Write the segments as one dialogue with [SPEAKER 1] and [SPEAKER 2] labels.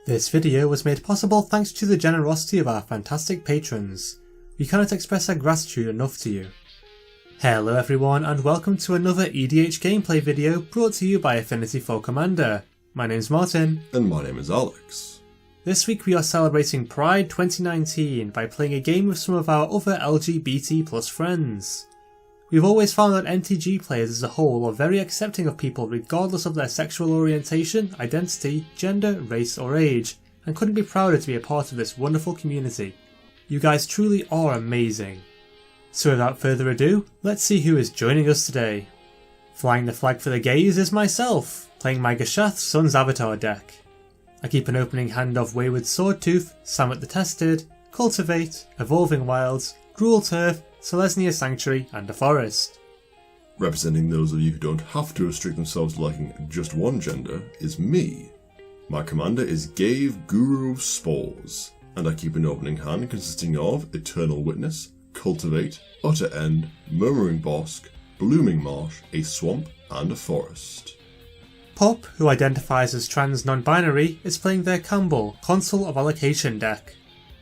[SPEAKER 1] This video was made possible thanks to the generosity of our fantastic patrons. We cannot express our gratitude enough to you. Hello everyone and welcome to another EDH gameplay video brought to you by Affinity for Commander. My name's Martin.
[SPEAKER 2] And my name is Alex.
[SPEAKER 1] This week we are celebrating Pride 2019 by playing a game with some of our other LGBT+ friends. We've always found that MTG players as a whole are very accepting of people regardless of their sexual orientation, identity, gender, race or age, and couldn't be prouder to be a part of this wonderful community. You guys truly are amazing. So without further ado, let's see who is joining us today. Flying the flag for the gays is myself, playing my Gishath Sun's Avatar deck. I keep an opening hand of Wayward Swordtooth, Samut the Tested, Cultivate, Evolving Wilds, Gruul Turf, Selesnya Sanctuary and a Forest.
[SPEAKER 2] Representing those of you who don't have to restrict themselves to liking just one gender is me. My commander is Ghave Guru Spores, and I keep an opening hand consisting of Eternal Witness, Cultivate, Utter End, Murmuring Bosk, Blooming Marsh, a Swamp and a Forest.
[SPEAKER 1] Pop, who identifies as trans non-binary, is playing their Kambal Consul of Allocation deck.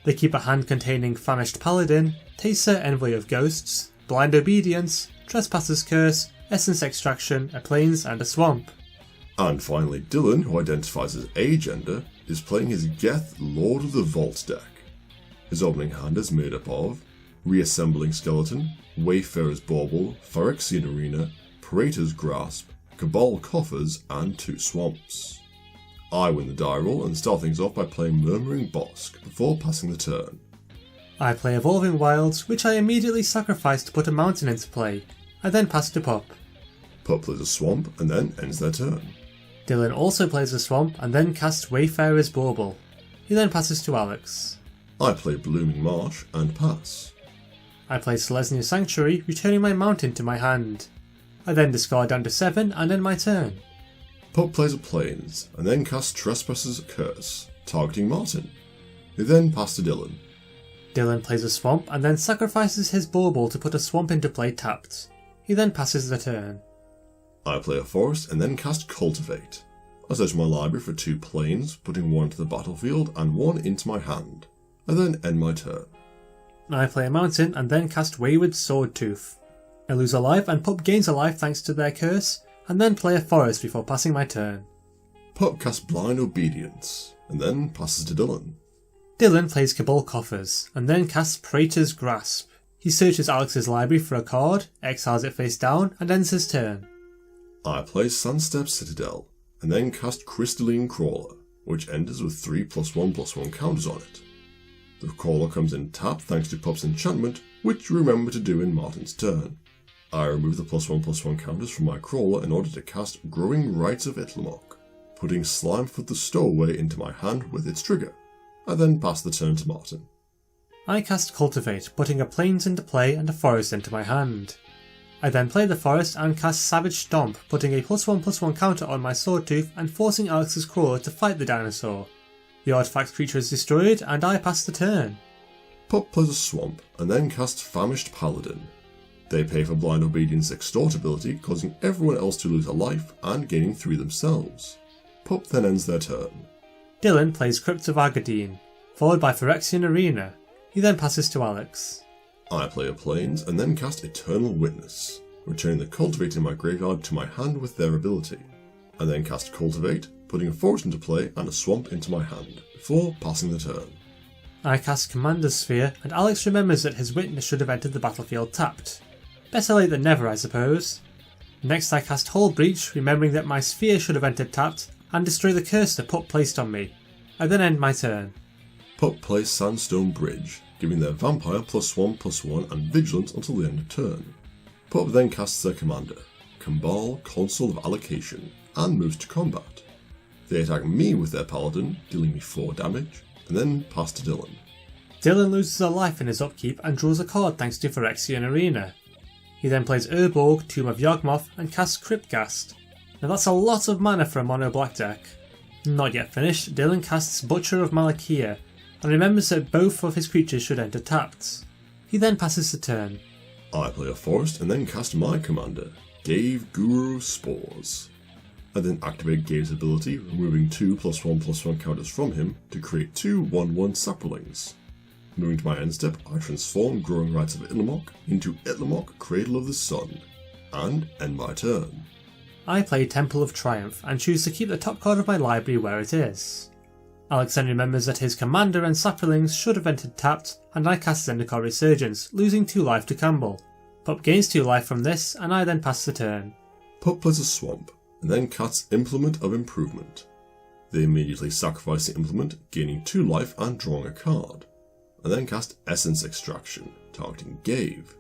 [SPEAKER 1] They keep a hand containing Famished Paladin, Taser Envoy of Ghosts, Blind Obedience, Trespasser's Curse, Essence Extraction, a Plains and a Swamp.
[SPEAKER 2] And finally Dylan, who identifies as agender, is playing his Geth Lord of the Vault deck. His opening hand is made up of Reassembling Skeleton, Wayfarer's Bauble, Phyrexian Arena, Praetor's Grasp, Kambal Coffers and 2 Swamps. I win the die roll and start things off by playing Murmuring Bosk before passing the turn.
[SPEAKER 1] I play Evolving Wilds, which I immediately sacrifice to put a mountain into play. I then pass to Pup.
[SPEAKER 2] Pup plays a swamp and then ends their turn.
[SPEAKER 1] Dylan also plays a swamp and then casts Wayfarer's Bauble. He then passes to Alex.
[SPEAKER 2] I play Blooming Marsh and pass.
[SPEAKER 1] I play Selesnya Sanctuary, returning my mountain to my hand. I then discard down to 7 and end my turn.
[SPEAKER 2] Pup plays a Plains and then casts Trespasser's Curse, targeting Martin. They then pass to Dylan.
[SPEAKER 1] Dylan plays a swamp and then sacrifices his Bauble to put a swamp into play tapped. He then passes the turn.
[SPEAKER 2] I play a Forest and then cast Cultivate. I search my library for 2 Plains, putting 1 to the battlefield and 1 into my hand. I then end my turn.
[SPEAKER 1] I play a mountain and then cast Wayward Swordtooth. I lose a life and Pup gains a life thanks to their curse, and then play a Forest before passing my turn.
[SPEAKER 2] Pup casts Blind Obedience and then passes to Dylan.
[SPEAKER 1] Dylan plays Kambal Coffers and then casts Praetor's Grasp. He searches Alex's library for a card, exiles it face down and ends his turn.
[SPEAKER 2] I play Sandstep Citadel and then cast Crystalline Crawler, which enters with 3+1/+1 counters on it. The Crawler comes in tapped thanks to Pup's enchantment, which you remember to do in Martin's turn. I remove the +1/+1 counters from my Crawler in order to cast Growing Rites of Itlamok, putting Slimefoot the Stowaway into my hand with its trigger. I then pass the turn to Martin.
[SPEAKER 1] I cast Cultivate, putting a Plains into play and a Forest into my hand. I then play the Forest and cast Savage Stomp, putting a +1/+1 counter on my Swordtooth and forcing Alex's Crawler to fight the dinosaur. The artifact creature is destroyed and I pass the turn.
[SPEAKER 2] Pup plays a Swamp and then casts Famished Paladin. They pay for Blind Obedience Extort ability, causing everyone else to lose a life and gaining 3 themselves. Pup then ends their turn.
[SPEAKER 1] Dylan plays Crypt of Agadean, followed by Phyrexian Arena. He then passes to Alex.
[SPEAKER 2] I play a Plains and then cast Eternal Witness, returning the Cultivate in my graveyard to my hand with their ability. I then cast Cultivate, putting a Forest into play and a Swamp into my hand, before passing the turn.
[SPEAKER 1] I cast Commander's Sphere and Alex remembers that his Witness should have entered the battlefield tapped. Better late than never, I suppose. Next I cast Hull Breach, remembering that my Sphere should have entered tapped, and destroy the curse that Pup placed on me. I then end my turn.
[SPEAKER 2] Pup plays Sandstone Bridge, giving their Vampire +1/+1 and Vigilance until the end of turn. Pup then casts their commander, Kambal Consul of Allocation, and moves to combat. They attack me with their Paladin, dealing me 4 damage, and then pass to Dylan.
[SPEAKER 1] Dylan loses a life in his upkeep and draws a card thanks to Phyrexian Arena. He then plays Urborg, Tomb of Yawgmoth and casts Cryptghast. Now that's a lot of mana for a mono black deck. Not yet finished, Dylan casts Butcher of Malakia and remembers that both of his creatures should enter tapped. He then passes the turn.
[SPEAKER 2] I play a Forest and then cast my commander, Ghave Guru Spores. I then activate Ghave's ability, removing 2+1/+1 counters from him to create 2 1/1 saplings. Moving to my end step, I transform Growing Rites of Itlamok into Itlamok, Cradle of the Sun, and end my turn.
[SPEAKER 1] I play Temple of Triumph and choose to keep the top card of my library where it is. Alex then remembers that his commander and saplings should have entered tapped, and I cast Zendikar Resurgence, losing 2 life to Kambal. Pup gains 2 life from this, and I then pass the turn.
[SPEAKER 2] Pup plays a swamp, and then casts Implement of Improvement. They immediately sacrifice the implement, gaining 2 life and drawing a card, and then cast Essence Extraction, targeting Ghave.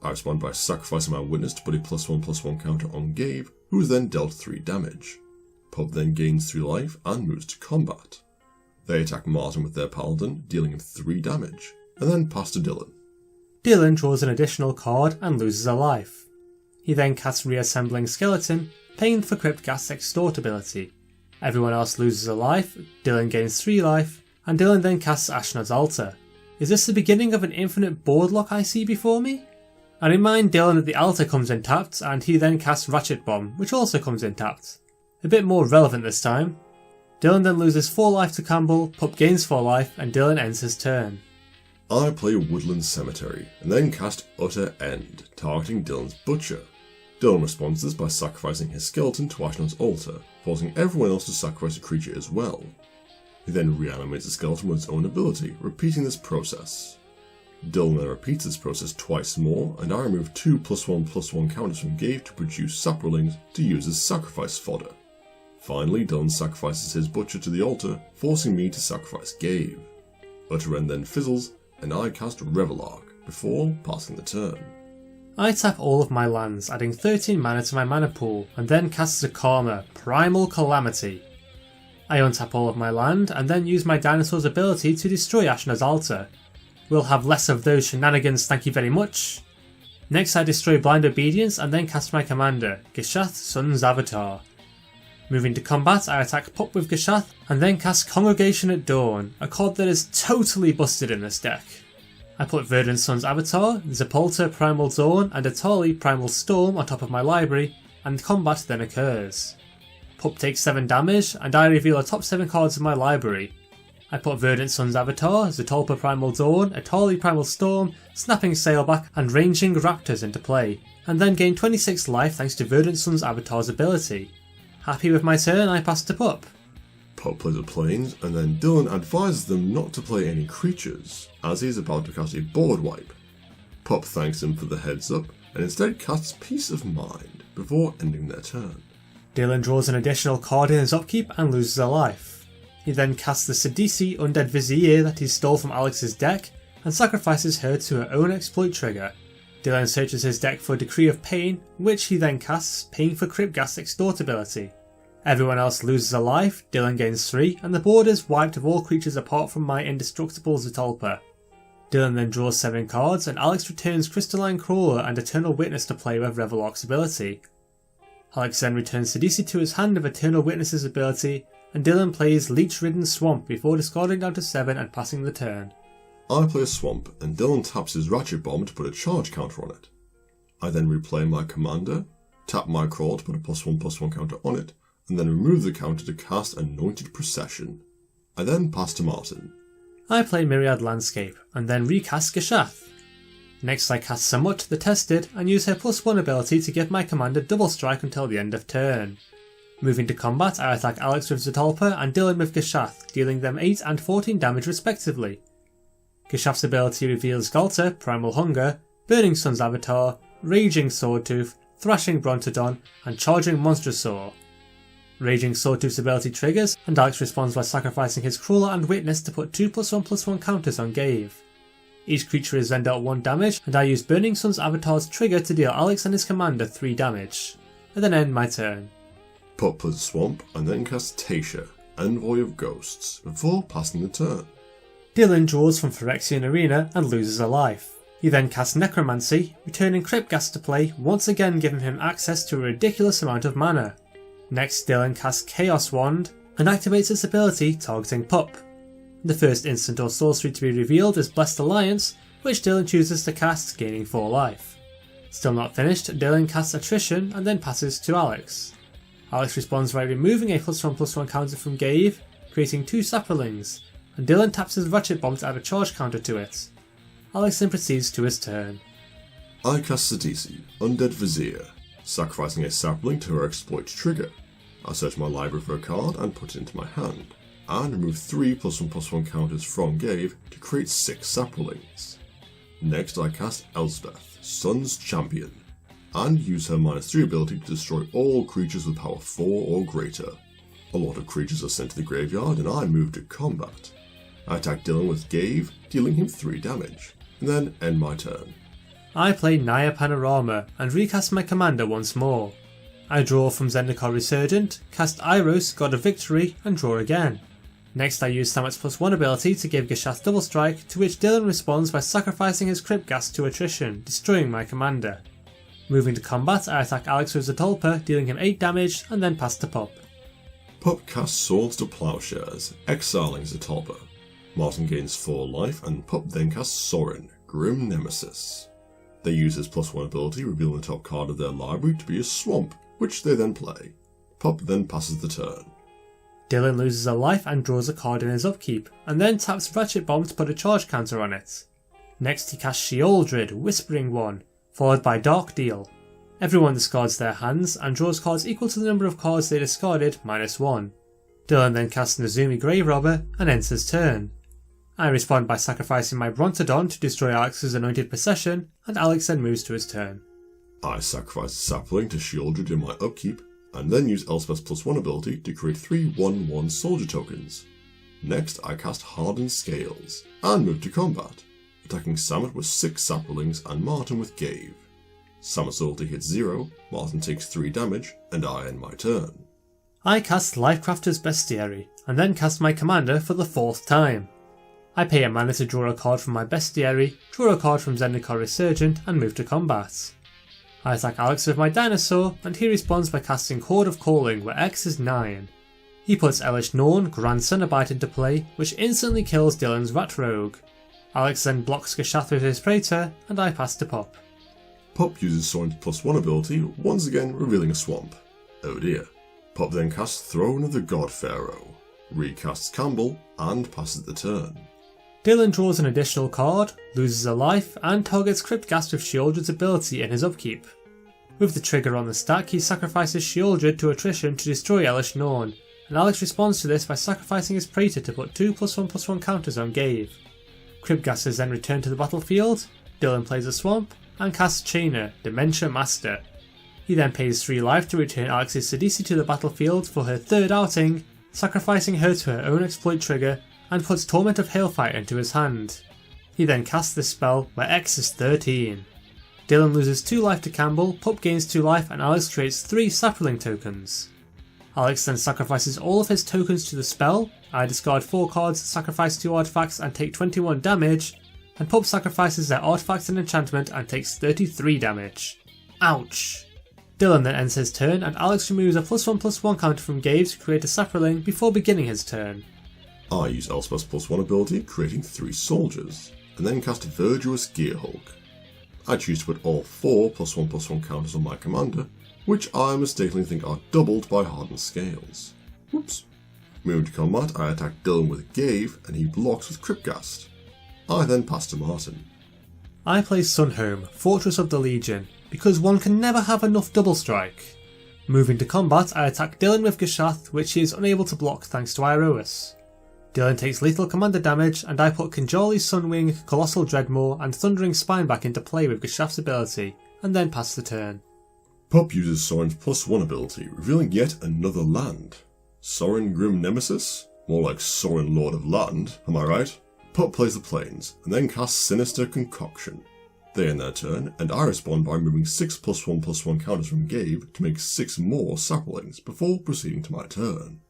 [SPEAKER 2] I respond by sacrificing my witness to put a +1/+1 counter on Ghave, who is then dealt 3 damage. Pup then gains 3 life and moves to combat. They attack Martin with their paladin, dealing him 3 damage, and then pass to Dylan.
[SPEAKER 1] Dylan draws an additional card and loses a life. He then casts Reassembling Skeleton, paying for Cryptghast's Extort ability. Everyone else loses a life, Dylan gains 3 life, and Dylan then casts Ashnod's Altar. Is this the beginning of an infinite board lock I see before me? And in mind, Dylan at the altar comes in tapped, and he then casts Ratchet Bomb, which also comes in tapped. A bit more relevant this time. Dylan then loses 4 life to Kambal, Pup gains 4 life, and Dylan ends his turn.
[SPEAKER 2] I play Woodland Cemetery, and then cast Utter End, targeting Dylan's Butcher. Dylan responds to this by sacrificing his skeleton to Ashnod's altar, forcing everyone else to sacrifice a creature as well. He then reanimates the skeleton with his own ability, repeating this process. Dylan then repeats this process twice more, and I remove 2 +1/+1 counters from Ghave to produce saplings to use as sacrifice fodder. Finally, Dylan sacrifices his butcher to the altar, forcing me to sacrifice Ghave. Utter End then fizzles, and I cast Revelark before passing the turn.
[SPEAKER 1] I tap all of my lands, adding 13 mana to my mana pool, and then cast Zakama, Primal Calamity. I untap all of my land, and then use my dinosaur's ability to destroy Ashnod's Altar. We'll have less of those shenanigans, thank you very much. Next I destroy Blind Obedience, and then cast my commander, Gishath, Sun's Avatar. Moving to combat, I attack Pup with Gishath, and then cast Congregation at Dawn, a card that is totally busted in this deck. I put Verdant Sun's Avatar, Zapolta Primal Dawn, and Atali Primal Storm on top of my library, and combat then occurs. Pup takes 7 damage, and I reveal the top 7 cards of my library. I put Verdant Sun's Avatar, Zatolpa Primal Dawn, Atali Primal Storm, Snapping Sailback, and Ranging Raptors into play, and then gain 26 life thanks to Verdant Sun's Avatar's ability. Happy with my turn, I pass to Pup.
[SPEAKER 2] Pup plays the Plains, and then Dylan advises them not to play any creatures, as he is about to cast a board wipe. Pup thanks him for the heads up, and instead casts Peace of Mind before ending their turn.
[SPEAKER 1] Dylan draws an additional card in his upkeep and loses a life. He then casts the Sidisi Undead Vizier that he stole from Alex's deck, and sacrifices her to her own exploit trigger. Dylan searches his deck for Decree of Pain, which he then casts, paying for Cryptghast's Extort ability. Everyone else loses a life, Dylan gains 3, and the board is wiped of all creatures apart from my indestructible Zatolpa. Dylan then draws 7 cards, and Alex returns Crystalline Crawler and Eternal Witness to play with Revelark's ability. Alex then returns Sidisi to his hand with Eternal Witness's ability, and Dylan plays Leech Ridden Swamp before discarding down to 7 and passing the turn.
[SPEAKER 2] I play a Swamp, and Dylan taps his Ratchet Bomb to put a charge counter on it. I then replay my commander, tap my Crawl to put a +1/+1 counter on it, and then remove the counter to cast Anointed Procession. I then pass to Martin.
[SPEAKER 1] I play Myriad Landscape, and then recast Gishath. Next I cast Samut the Tested, and use her +1 ability to give my commander double strike until the end of turn. Moving to combat, I attack Alex with Zatolpa and Dylan with Gishath, dealing them 8 and 14 damage respectively. Gishath's ability reveals Galta, Primal Hunger, Burning Sun's Avatar, Raging Swordtooth, Thrashing Brontodon, and Charging Monstrosaur. Raging Swordtooth's ability triggers, and Alex responds by sacrificing his Crawler and Witness to put 2 +1/+1 counters on Ghave. Each creature is then dealt 1 damage, and I use Burning Sun's Avatar's trigger to deal Alex and his commander 3 damage. I then end my turn.
[SPEAKER 2] Pup plays a Swamp, and then casts Tasha, Envoy of Ghosts, before passing the turn.
[SPEAKER 1] Dylan draws from Phyrexian Arena and loses a life. He then casts Necromancy, returning Cryptghast to play, once again giving him access to a ridiculous amount of mana. Next, Dylan casts Chaos Wand and activates its ability targeting Pup. The first instant or sorcery to be revealed is Blessed Alliance, which Dylan chooses to cast, gaining 4 life. Still not finished, Dylan casts Attrition and then passes to Alex. Alex responds by removing a +1/+1 counter from Ghave, creating 2 saplings, and Dylan taps his ratchet bomb to add a charge counter to it. Alex then proceeds to his turn.
[SPEAKER 2] I cast Sidisi, Undead Vizier, sacrificing a sapling to her exploit trigger. I search my library for a card and put it into my hand, and remove 3 +1/+1 counters from Ghave to create 6 saplings. Next I cast Elspeth, Sun's Champion, and use her -3 ability to destroy all creatures with power 4 or greater. A lot of creatures are sent to the graveyard and I move to combat. I attack Dylan with Ghave, dealing him 3 damage, and then end my turn.
[SPEAKER 1] I play Naya Panorama and recast my commander once more. I draw from Zendikar Resurgent, cast Iros, God of Victory, and draw again. Next I use Samet's +1 ability to give Gishath double strike, to which Dylan responds by sacrificing his Cryptghast to attrition, destroying my commander. Moving to combat, I attack Alex with Zatolpa, dealing him 8 damage, and then pass to Pup.
[SPEAKER 2] Pup casts Swords to Plowshares, exiling Zatolpa. Martin gains 4 life, and Pup then casts Sorin, Grim Nemesis. They use his +1 ability, revealing the top card of their library to be a swamp, which they then play. Pup then passes the turn.
[SPEAKER 1] Dylan loses a life and draws a card in his upkeep, and then taps Ratchet Bomb to put a charge counter on it. Next he casts Sheoldred, Whispering One, followed by Dark Deal. Everyone discards their hands and draws cards equal to the number of cards they discarded -1. Dylan then casts Nezumi Grave Robber and ends his turn. I respond by sacrificing my Brontodon to destroy Alex's Anointed Possession, and Alex then moves to his turn.
[SPEAKER 2] I sacrifice a sapling to Sheoldred in my upkeep, and then use Elspeth's +1 ability to create 3 1/1 soldier tokens. Next I cast Hardened Scales, and move to combat, attacking Samet with 6 saplings and Martin with Ghave. Samet's ulti hits 0, Martin takes 3 damage, and I end my turn.
[SPEAKER 1] I cast Lifecrafter's Bestiary, and then cast my commander for the 4th time. I pay a mana to draw a card from my Bestiary, draw a card from Zendikar Resurgent, and move to combat. I attack Alex with my Dinosaur, and he responds by casting Horde of Calling, where X is 9. He puts Elish Norn, Grand Cenobite into play, which instantly kills Dylan's Rat Rogue. Alex then blocks Gishath with his Praetor, and I pass to Pup.
[SPEAKER 2] Pup uses Sorin's +1 ability, once again revealing a swamp. Oh dear. Pup then casts Throne of the God Pharaoh, recasts Kambal, and passes the turn.
[SPEAKER 1] Dylan draws an additional card, loses a life, and targets Cryptghast with Sheoldred's ability in his upkeep. With the trigger on the stack, he sacrifices Sheoldred to attrition to destroy Elish Norn, and Alex responds to this by sacrificing his Praetor to put 2 +1/+1 counters on Ghave. Cryptghast is then returned to the battlefield, Dylan plays a swamp, and casts Chainer, Dementia Master. He then pays 3 life to return Alex's Sidisi to the battlefield for her 3rd outing, sacrificing her to her own exploit trigger, and puts Torment of Hailfire into his hand. He then casts this spell, where X is 13. Dylan loses 2 life to Kambal, Pup gains 2 life, and Alex creates 3 sapling tokens. Alex then sacrifices all of his tokens to the spell, I discard 4 cards, sacrifice 2 artifacts and take 21 damage, and Pup sacrifices their artifacts and enchantment and takes 33 damage. Ouch! Dylan then ends his turn, and Alex removes a +1/+1 counter from Ghave to create a sapling before beginning his turn.
[SPEAKER 2] I use Elspeth's +1 ability, creating 3 soldiers, and then cast Verdurous Gearhulk. I choose to put all 4 +1/+1 counters on my commander, which I mistakenly think are doubled by Hardened Scales. Whoops. Moving to combat, I attack Dylan with Ghave, and he blocks with Cryptghast. I then pass to Martin.
[SPEAKER 1] I play Sunhome, Fortress of the Legion, because one can never have enough double strike. Moving to combat, I attack Dylan with Gishath, which he is unable to block thanks to Iroas. Dylan takes lethal commander damage, and I put Kinjali's Sunwing, Colossal Dreadmaw, and Thundering Spine back into play with Gishath's ability, and then pass the turn.
[SPEAKER 2] Pup uses Sorin's +1 ability, revealing yet another land. Sorin Grim Nemesis? More like Sorin Lord of Land, am I right? Pup plays the Plains, and then casts Sinister Concoction. They end their turn, and I respond by removing 6 +1/+1 counters from Ghave to make 6 more saplings before proceeding to my turn.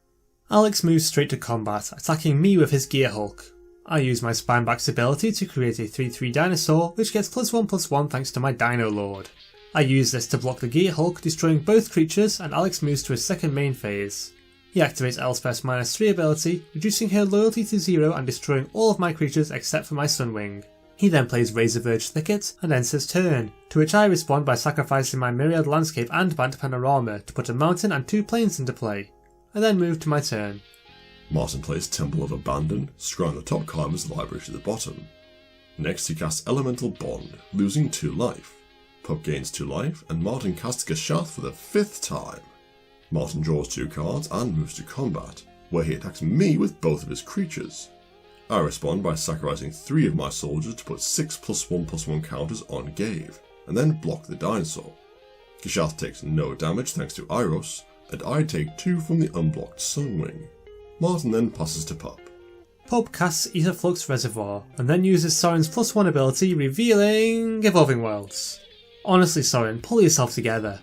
[SPEAKER 1] Alex moves straight to combat, attacking me with his Gearhulk. I use my Spineback's ability to create a 3/3 dinosaur, which gets +1/+1 thanks to my Dino Lord. I use this to block the Gearhulk, destroying both creatures, and Alex moves to his second main phase. He activates Elspeth's -3 ability, reducing her loyalty to 0 and destroying all of my creatures except for my Sunwing. He then plays Razorverge Thicket and ends his turn, to which I respond by sacrificing my Myriad Landscape and Bant Panorama to put a mountain and 2 plains into play. I then move to my turn.
[SPEAKER 2] Martin plays Temple of Abandon, scrolling the top card of his library to the bottom. Next he casts Elemental Bond, losing 2 life. Pup gains 2 life, and Martin casts Gishath for the 5th time. Martin draws 2 cards and moves to combat, where he attacks me with both of his creatures. I respond by sacrificing 3 of my soldiers to put 6+1/+1 counters on Ghave, and then block the dinosaur. Gishath takes no damage thanks to Iros, and I take 2 from the unblocked Sunwing. Martin then passes to Pup.
[SPEAKER 1] Pup casts Etherflux Reservoir, and then uses Sorin's +1 ability, revealing Evolving Worlds. Honestly Sorin, pull yourself together.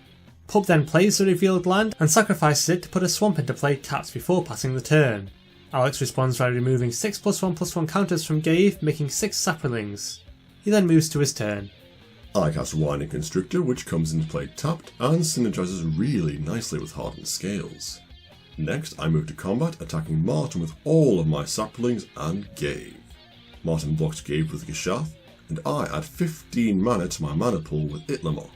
[SPEAKER 1] Pup then plays the revealed land and sacrifices it to put a swamp into play tapped before passing the turn. Alex responds by removing 6+1/+1 counters from Ghave, making 6 saplings. He then moves to his turn.
[SPEAKER 2] I cast Winding Constrictor, which comes into play tapped and synergizes really nicely with Hardened Scales. Next, I move to combat, attacking Martin with all of my saplings and Ghave. Martin blocks Ghave with Gishath, and I add 15 mana to my mana pool with Itlamok.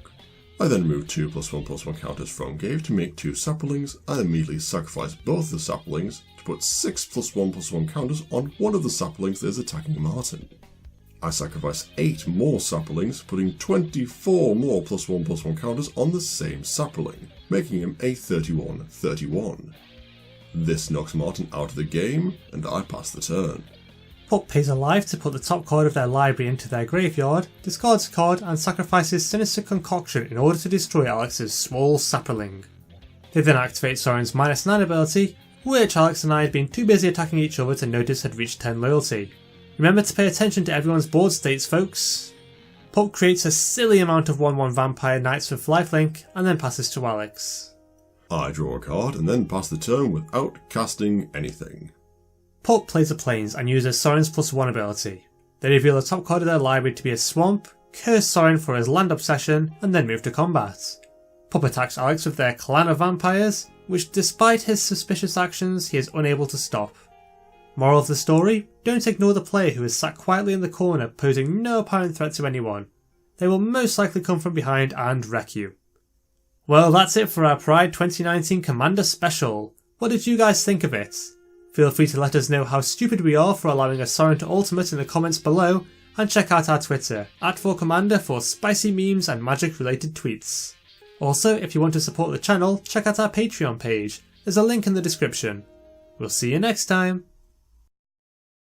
[SPEAKER 2] I then remove 2+1/+1 counters from Ghave to make 2 saplings, and immediately sacrifice both the saplings to put 6+1/+1 counters on one of the saplings that is attacking Martin. I sacrifice 8 more saplings, putting 24 more +1/+1 counters on the same sapling, making him a 31/31. This knocks Martin out of the game, and I pass the turn.
[SPEAKER 1] Pup pays a life to put the top card of their library into their graveyard, discards a card and sacrifices Sinister Concoction in order to destroy Alex's small sapling. They then activate Sorin's -9 ability, which Alex and I had been too busy attacking each other to notice had reached 10 loyalty. Remember to pay attention to everyone's board states, folks. Pup creates a silly amount of 1/1 Vampire Knights with lifelink and then passes to Alex.
[SPEAKER 2] I draw a card and then pass the turn without casting anything.
[SPEAKER 1] Pup plays the Plains and uses Sorin's +1 ability. They reveal the top card of their library to be a swamp, curse Sorin for his land obsession, and then move to combat. Pup attacks Alex with their clan of vampires, which despite his suspicious actions he is unable to stop. Moral of the story, don't ignore the player who is sat quietly in the corner posing no apparent threat to anyone. They will most likely come from behind and wreck you. Well, that's it for our Pride 2019 Commander Special. What did you guys think of it? Feel free to let us know how stupid we are for allowing a Sorin to ultimate in the comments below, and check out our Twitter, @4commander for spicy memes and magic related tweets. Also, if you want to support the channel, check out our Patreon page, there's a link in the description. We'll see you next time.